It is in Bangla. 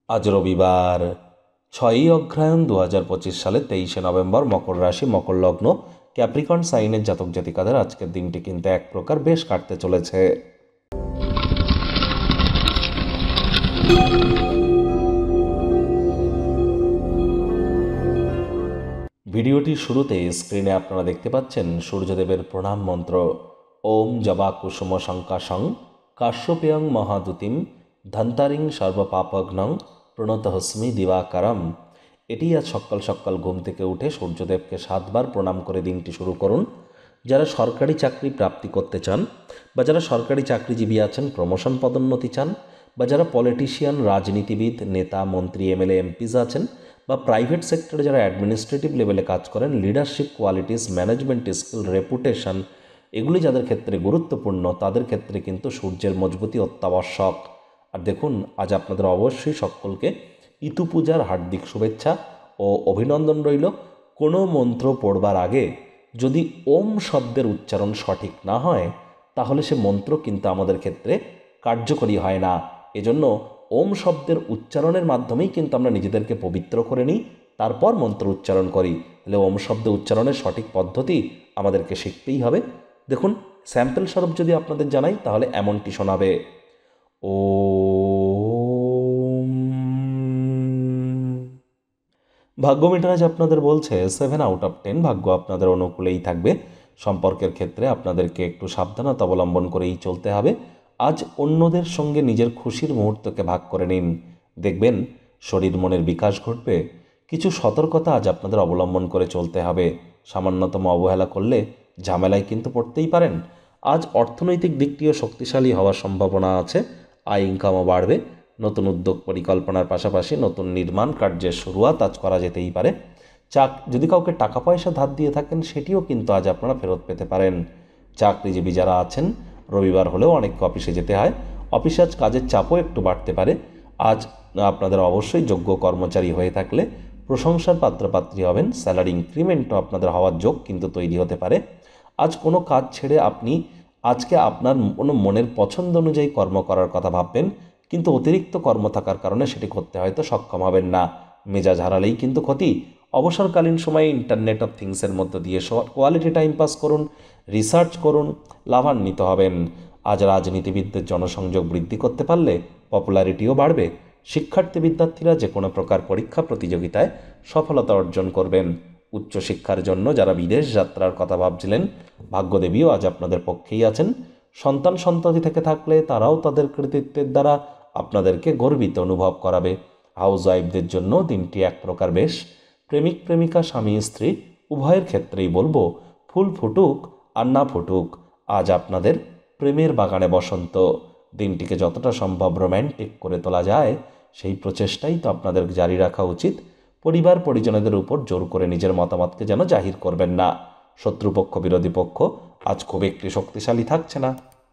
আজ রবিবার 6ই অগ্রহায়ণ 2025 সালে 23শে নভেম্বর, মকর রাশি, মকর লগ্ন, ক্যাপ্রিকন সাইনের জাতক জাতিকাদের আজকের দিনটি কিন্তু এক প্রকার বেশ কাটতে চলেছে। ভিডিওটির শুরুতে স্ক্রিনে আপনারা দেখতে পাচ্ছেন সূর্যদেবের প্রণাম মন্ত্র। ওম জবা কুসুম শঙ্কাশং কাশ্যপেয়ং মহাদুতিম ধন্তারিং সর্বপাপঘ্নং প্রণতহস্মি দিবাকারম। এটি আজ সকাল সকাল ঘুম থেকে উঠে সূর্যদেবকে 7 বার প্রণাম করে দিনটি শুরু করুন। যারা সরকারি চাকরি প্রাপ্তি করতে চান, বা যারা সরকারি চাকরিজীবী আছেন, প্রমোশন পদোন্নতি চান, বা যারা পলিটিশিয়ান, রাজনীতিবিদ, নেতা, মন্ত্রী, এমএলএ, এমপিস আছেন, বা প্রাইভেট সেক্টরে যারা অ্যাডমিনিস্ট্রেটিভ লেভেলে কাজ করেন, leadership qualities, management skill, reputation, এগুলি যাদের ক্ষেত্রে গুরুত্বপূর্ণ, তাদের ক্ষেত্রে কিন্তু সূর্যের মজবুতি অত্যাবশ্যক। আর দেখুন, আজ আপনাদের অবশ্যই সকলকে ইতু পূজার হার্দিক শুভেচ্ছা ও অভিনন্দন রইল। কোনো মন্ত্র পড়বার আগে যদি ওম শব্দের উচ্চারণ সঠিক না হয়, তাহলে সে মন্ত্র কিন্তু আমাদের ক্ষেত্রে কার্যকরী হয় না। এজন্য ওম শব্দের উচ্চারণের মাধ্যমেই কিন্তু আমরা নিজেদেরকে পবিত্র করে নিই, তারপর মন্ত্র উচ্চারণ করি। তাহলে ওম শব্দ উচ্চারণের সঠিক পদ্ধতি আমাদেরকে শিখতেই হবে। দেখুন, স্যাম্পল স্বরূপ যদি আপনাদের জানাই, তাহলে এমনটি শোনাবে। ওম। ভাগ্য মিটারাজ আপনাদের বলছে 7 আউট অফ 10 ভাগ্য আপনাদের অনুকূলেই থাকবে। সম্পর্কের ক্ষেত্রে আপনাদেরকে একটু সাবধানতা অবলম্বন করেই চলতে হবে। আজ অন্যদের সঙ্গে নিজের খুশির মুহূর্তকে ভাগ করে নিন, দেখবেন শরীর মনের বিকাশ ঘটবে। কিছু সতর্কতা আজ আপনাদের অবলম্বন করে চলতে হবে। সামান্যতম অবহেলা করলে ঝামেলায় কিন্তু পড়তেই পারেন। আজ অর্থনৈতিক দিকটিও শক্তিশালী হওয়ার সম্ভাবনা আছে। আয় ইনকামও বাড়বে। নতুন উদ্যোগ পরিকল্পনার পাশাপাশি নতুন নির্মাণ কার্যের শুরুয়াত আজ করা যেতেই পারে। যদি কাউকে টাকা পয়সা ধার দিয়ে থাকেন, সেটিও কিন্তু আজ আপনারা ফেরত পেতে পারেন। চাকরিজীবী যারা আছেন, রবিবার হলেও অনেককে অফিসে যেতে হয়। অফিসে আজ কাজের চাপও একটু বাড়তে পারে। আজ আপনাদের অবশ্যই যোগ্য কর্মচারী হয়ে থাকলে প্রশংসার পাত্রপাত্রী হবেন। স্যালারি ইনক্রিমেন্টও আপনাদের হওয়ার যোগ কিন্তু তৈরি হতে পারে। আজ কোনো কাজ ছেড়ে আপনি আজকে আপনার কোনো মনের পছন্দ অনুযায়ী কর্ম করার কথা ভাববেন, কিন্তু অতিরিক্ত কর্ম থাকার কারণে সেটি করতে হয়তো সক্ষম হবেন না। মেজাজ হারালেই কিন্তু ক্ষতি। অবসরকালীন সময়ে ইন্টারনেট অফ থিংসের মধ্য দিয়ে কোয়ালিটি টাইম পাস করুন, রিসার্চ করুন, লাভান্বিত হবেন। আজ রাজনীতিবিদদের জনসংযোগ বৃদ্ধি করতে পারলে পপুলারিটিও বাড়বে। শিক্ষার্থী বিদ্যার্থীরা যে কোনো প্রকার পরীক্ষা প্রতিযোগিতায় সফলতা অর্জন করবেন। উচ্চশিক্ষার জন্য যারা বিদেশ যাত্রার কথা ভাবছিলেন, ভাগ্যদেবীও আজ আপনাদের পক্ষেই আছেন। সন্তান সন্ততি থেকে থাকলে তারাও তাদের কৃতিত্বের দ্বারা আপনাদেরকে গর্বিত অনুভব করাবে। হাউস ওয়াইফদের জন্য দিনটি এক প্রকার বেশ। প্রেমিক প্রেমিকা, স্বামী স্ত্রী উভয়ের ক্ষেত্রেই বলবো, ফুল ফুটুক আর না ফুটুক, আজ আপনাদের প্রেমের বাগানে বসন্ত। দিনটিকে যতটা সম্ভব রোম্যান্টিক করে তোলা যায়, সেই প্রচেষ্টাই তো আপনাদের জারি রাখা উচিত। পরিবার পরিজনদের উপর জোর করে নিজের মতামতকে যেন জাহির করবেন না। শত্রুপক্ষ, বিরোধী পক্ষ আজ খুব একটি শক্তিশালী থাকছে না।